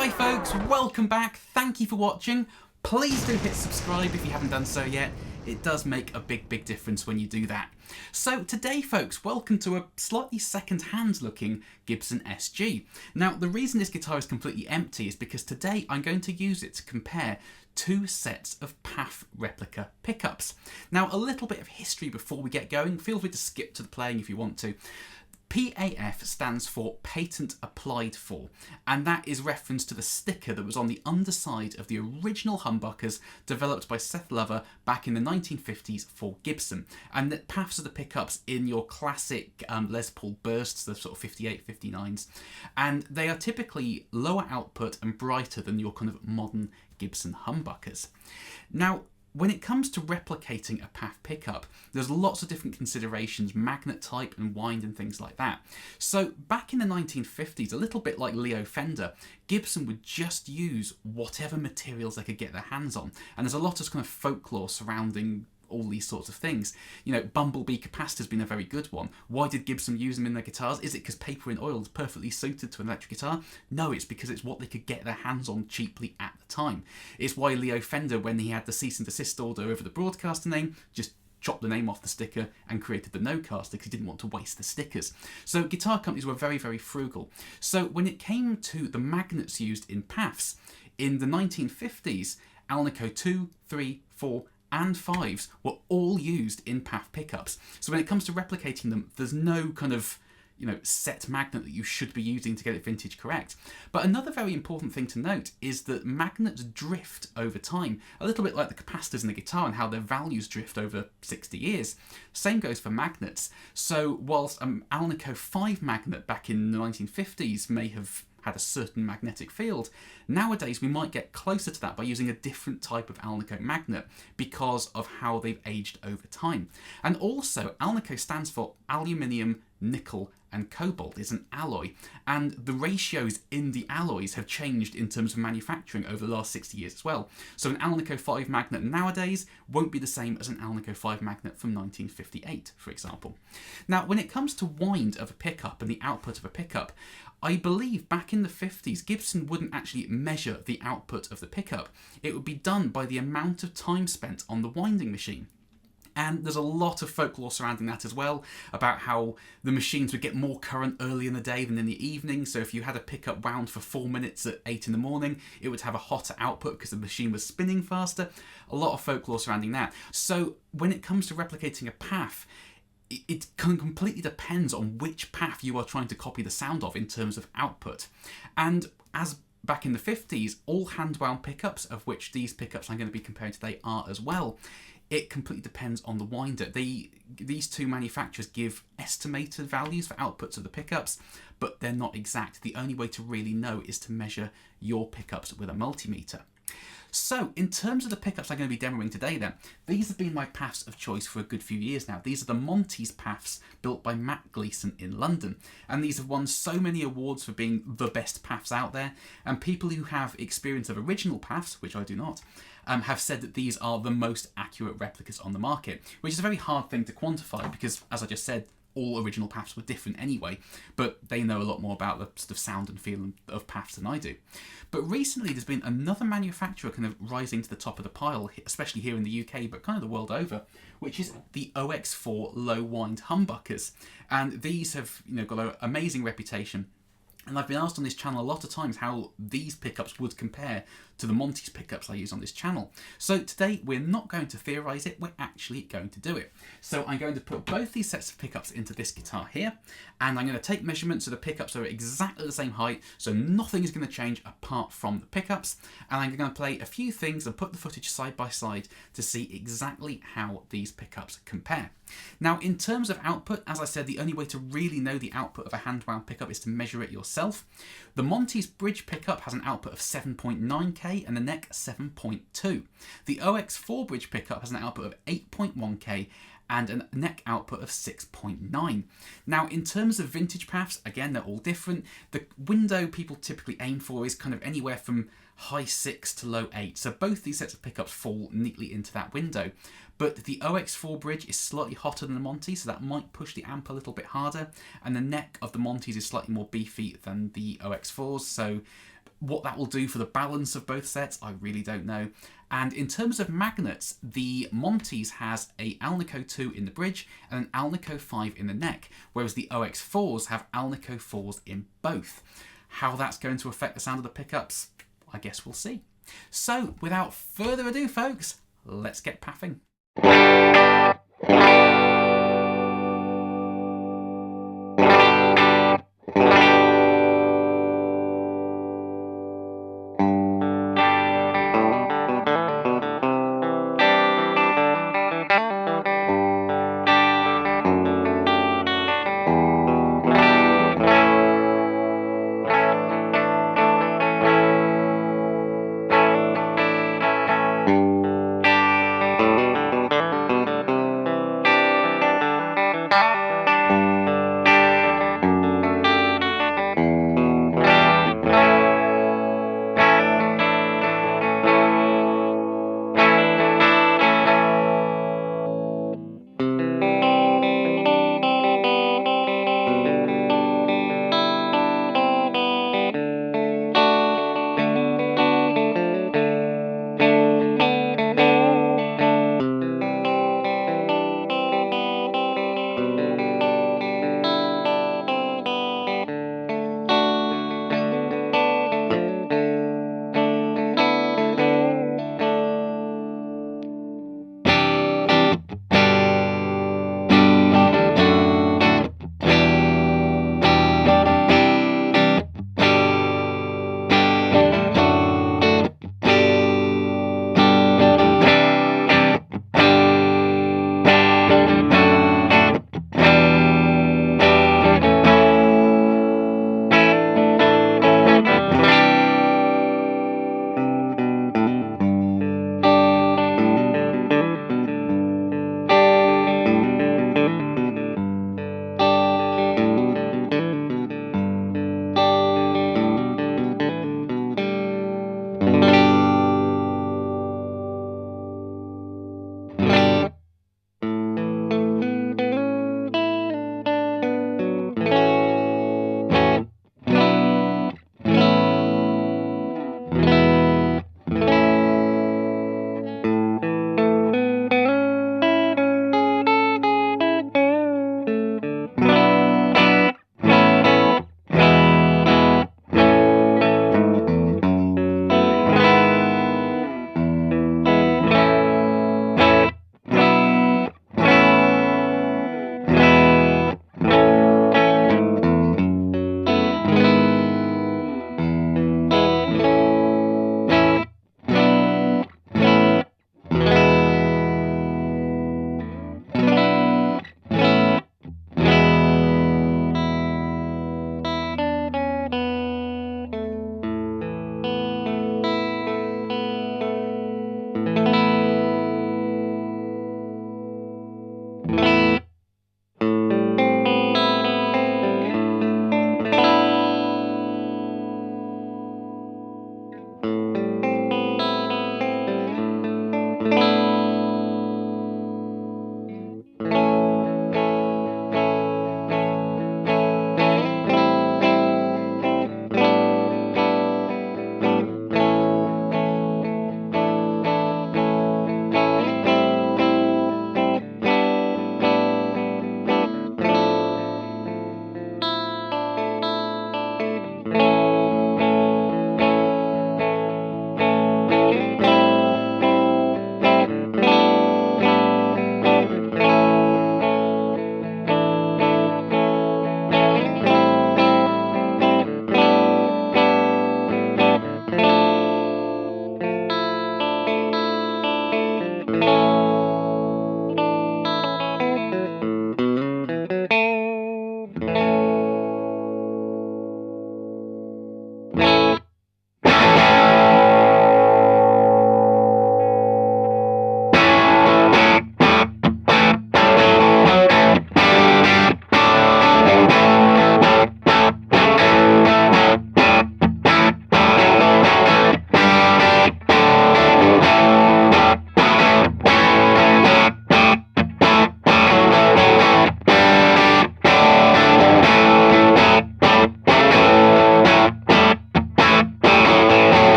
Hi folks, welcome back, thank you for watching. Please do hit subscribe if you haven't done so yet. It does make a big difference when you do that. So today folks, welcome to a slightly second-hand looking Gibson SG. Now the reason this guitar is completely empty is because today I'm going to use it to compare two sets of PAF replica pickups. Now a little bit of history before we get going, feel free to skip to the playing if you want to. PAF stands for Patent Applied For, and that is reference to the sticker that was on the underside of the original humbuckers developed by Seth Lover back in the 1950s for Gibson. And that PAFs are the pickups in your classic Les Paul bursts, the sort of 58, 59s, and they are typically lower output and brighter than your kind of modern Gibson humbuckers. Now, when it comes to replicating a PAF pickup, there's lots of different considerations, magnet type and wind and things like that. So back in the 1950s, a little bit like Leo Fender, Gibson would just use whatever materials they could get their hands on. And there's a lot of kind of folklore surrounding all these sorts of things. You know, bumblebee capacitor's been a very good one. Why did Gibson use them in their guitars? Is it because paper and oil is perfectly suited to an electric guitar? No, it's because it's what they could get their hands on cheaply at the time. It's why Leo Fender, when he had the cease and desist order over the broadcaster name, just chopped the name off the sticker and created the no-caster because he didn't want to waste the stickers. So guitar companies were very frugal. So when it came to the magnets used in PAFs, in the 1950s, AlNiCo 2, 3, 4, and 5s were all used in PAF pickups. So when it comes to replicating them, there's no kind of, set magnet that you should be using to get it vintage correct. But another very important thing to note is that magnets drift over time, a little bit like the capacitors in the guitar and how their values drift over 60 years. Same goes for magnets. So whilst an AlNiCo 5 magnet back in the 1950s may have had a certain magnetic field, nowadays we might get closer to that by using a different type of AlNiCo magnet because of how they've aged over time. And also, AlNiCo stands for aluminium, nickel and cobalt. It's an alloy, and the ratios in the alloys have changed in terms of manufacturing over the last 60 years as well. So an AlNiCo 5 magnet nowadays won't be the same as an AlNiCo 5 magnet from 1958, for example. Now, when it comes to wind of a pickup and the output of a pickup, I believe back in the 50s, Gibson wouldn't actually measure the output of the pickup. It would be done by the amount of time spent on the winding machine. And there's a lot of folklore surrounding that as well, about how the machines would get more current early in the day than in the evening. So if you had a pickup wound for 4 minutes at 8 in the morning, it would have a hotter output because the machine was spinning faster. A lot of folklore surrounding that. So when it comes to replicating a PAF, it completely depends on which PAF you are trying to copy the sound of in terms of output. And as back in the 50s, all hand-wound pickups, of which these pickups I'm going to be comparing today are as well, it completely depends on the winder. These two manufacturers give estimated values for outputs of the pickups, but they're not exact. The only way to really know is to measure your pickups with a multimeter. So, in terms of the pickups I'm going to be demoing today then, these have been my PAFs of choice for a good few years now. These are the Monty's PAFs built by Matt Gleeson in London. And these have won so many awards for being the best PAFs out there. And people who have experience of original PAFs, which I do not, have said that these are the most accurate replicas on the market, which is a very hard thing to quantify because, as I just said, all original PAFs were different anyway, but they know a lot more about the sort of sound and feel of PAFs than I do. But recently there's been another manufacturer kind of rising to the top of the pile, especially here in the UK, but kind of the world over, which is the OX4 Low-Wind Humbuckers. And these have got an amazing reputation. And I've been asked on this channel a lot of times how these pickups would compare to the Monty's pickups I use on this channel. So today we're not going to theorise it, we're actually going to do it. So I'm going to put both these sets of pickups into this guitar here, and I'm going to take measurements so the pickups are exactly the same height, so nothing is going to change apart from the pickups, and I'm going to play a few things and put the footage side by side to see exactly how these pickups compare. Now, in terms of output, as I said, the only way to really know the output of a hand-wound pickup is to measure it yourself. The Monty's bridge pickup has an output of 7.9K and the neck 7.2. The OX4 bridge pickup has an output of 8.1K and a neck output of 6.9. Now, in terms of vintage PAFs, again, they're all different. The window people typically aim for is kind of anywhere from high 6 to low 8. So both these sets of pickups fall neatly into that window. But the OX4 bridge is slightly hotter than the Monty, so that might push the amp a little bit harder. And the neck of the Monty's is slightly more beefy than the OX4s, so What that will do for the balance of both sets, I really don't know. And in terms of magnets, the Monty's has a AlNiCo 2 in the bridge and an AlNiCo 5 in the neck, whereas the OX4s have AlNiCo 4s in both. How that's going to affect the sound of the pickups, I guess we'll see. So without further ado, folks, let's get paffing.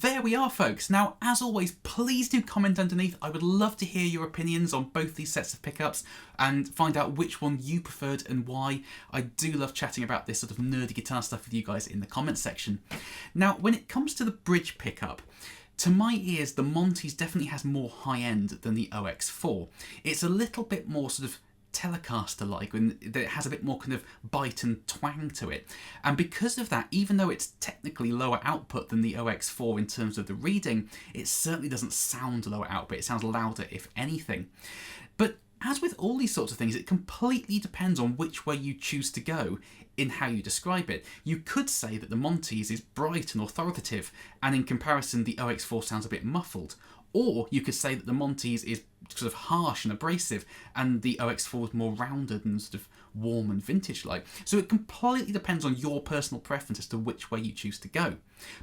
there we are, folks. Now, as always, please do comment underneath. I would love to hear your opinions on both these sets of pickups and find out which one you preferred and why. I do love chatting about this sort of nerdy guitar stuff with you guys in the comments section. Now, when it comes to the bridge pickup, to my ears, the Monty's definitely has more high end than the OX4. It's a little bit more sort of Telecaster-like, and it has a bit more kind of bite and twang to it. And because of that, even though it's technically lower output than the OX4 in terms of the reading, it certainly doesn't sound lower output. It sounds louder, if anything. But as with all these sorts of things, it completely depends on which way you choose to go in how you describe it. You could say that the Monty's is bright and authoritative, and in comparison the OX4 sounds a bit muffled. Or you could say that the Monty's is sort of harsh and abrasive, and the OX4 is more rounded and sort of warm and vintage-like. So it completely depends on your personal preference as to which way you choose to go.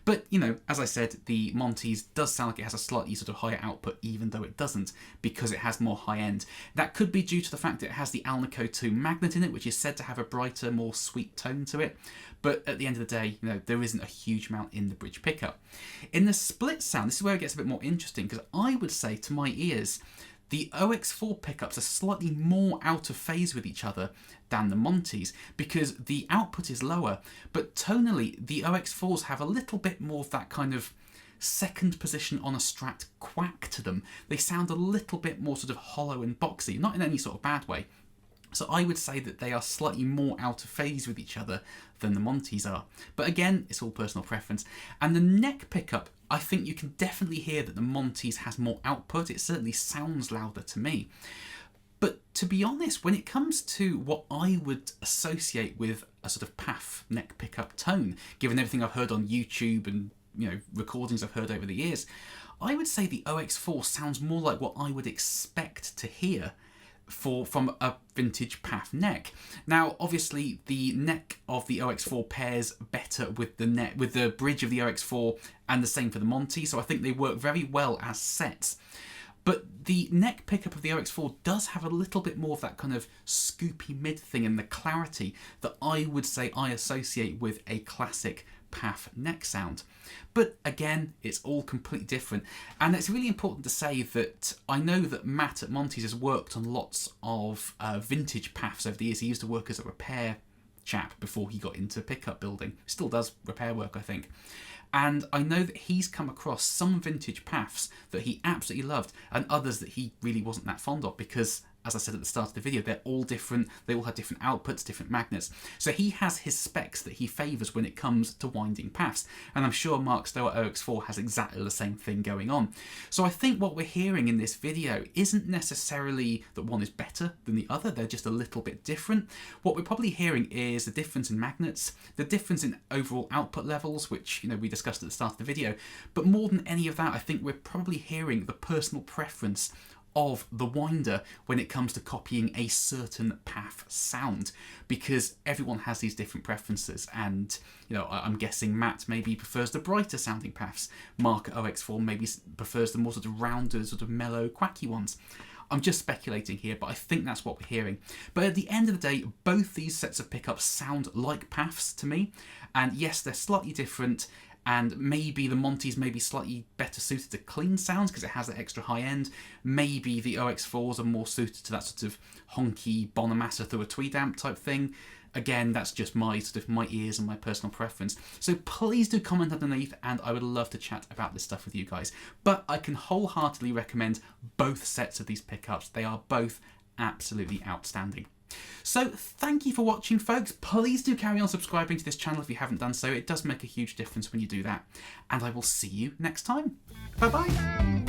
But, you know, as I said, the Monty's does sound like it has a slightly sort of higher output, even though it doesn't, because it has more high end. That could be due to the fact that it has the AlNiCo 2 magnet in it, which is said to have a brighter, more sweet tone to it. But at the end of the day, you know, there isn't a huge amount in the bridge pickup. In the split sound, this is where it gets a bit more interesting, because I would say, to my ears, the OX4 pickups are slightly more out of phase with each other than the Monty's, because the output is lower, but tonally the OX4s have a little bit more of that kind of second position on a Strat quack to them. They sound a little bit more sort of hollow and boxy, not in any sort of bad way. So I would say that they are slightly more out of phase with each other than the Monty's are. But again, it's all personal preference. And the neck pickup, I think you can definitely hear that the Monty's has more output. It certainly sounds louder to me. But to be honest, when it comes to what I would associate with a sort of PAF neck pickup tone, given everything I've heard on YouTube and, you know, recordings I've heard over the years, I would say the OX4 sounds more like what I would expect to hear from a vintage PAF neck. Now, obviously, the neck of the OX4 pairs better with the bridge of the OX4, and the same for the Monty, so I think they work very well as sets. But the neck pickup of the OX4 does have a little bit more of that kind of scoopy mid thing and the clarity that I would say I associate with a classic PAF neck sound. But again, it's all completely different. And it's really important to say that I know that Matt at Monty's has worked on lots of vintage PAFs over the years. He used to work as a repair chap before he got into pickup building. Still does repair work, I think. And I know that he's come across some vintage PAFs that he absolutely loved, and others that he really wasn't that fond of because, as I said at the start of the video, they're all different, they all have different outputs, different magnets. So he has his specs that he favours when it comes to winding PAFs, and I'm sure Mark Stow at OX4 has exactly the same thing going on. So I think what we're hearing in this video isn't necessarily that one is better than the other, they're just a little bit different. What we're probably hearing is the difference in magnets, the difference in overall output levels, which, you know, we discussed at the start of the video, but more than any of that, I think we're probably hearing the personal preference of the winder when it comes to copying a certain PAF sound, because everyone has these different preferences, and, you know, I'm guessing Matt maybe prefers the brighter sounding PAFs, Mark at OX4 maybe prefers the more sort of rounder, sort of mellow, quacky ones. I'm just speculating here, but I think that's what we're hearing. But at the end of the day, both these sets of pickups sound like PAFs to me, and yes, they're slightly different, and maybe the Monty's may be slightly better suited to clean sounds because it has that extra high end. Maybe the OX4s are more suited to that sort of honky Bonamassa through a tweed amp type thing. Again, that's just my ears and my personal preference. So please do comment underneath, and I would love to chat about this stuff with you guys. But I can wholeheartedly recommend both sets of these pickups. They are both absolutely outstanding. So thank you for watching, folks. Please do carry on subscribing to this channel if you haven't done so. It does make a huge difference when you do that. And I will see you next time. Bye bye.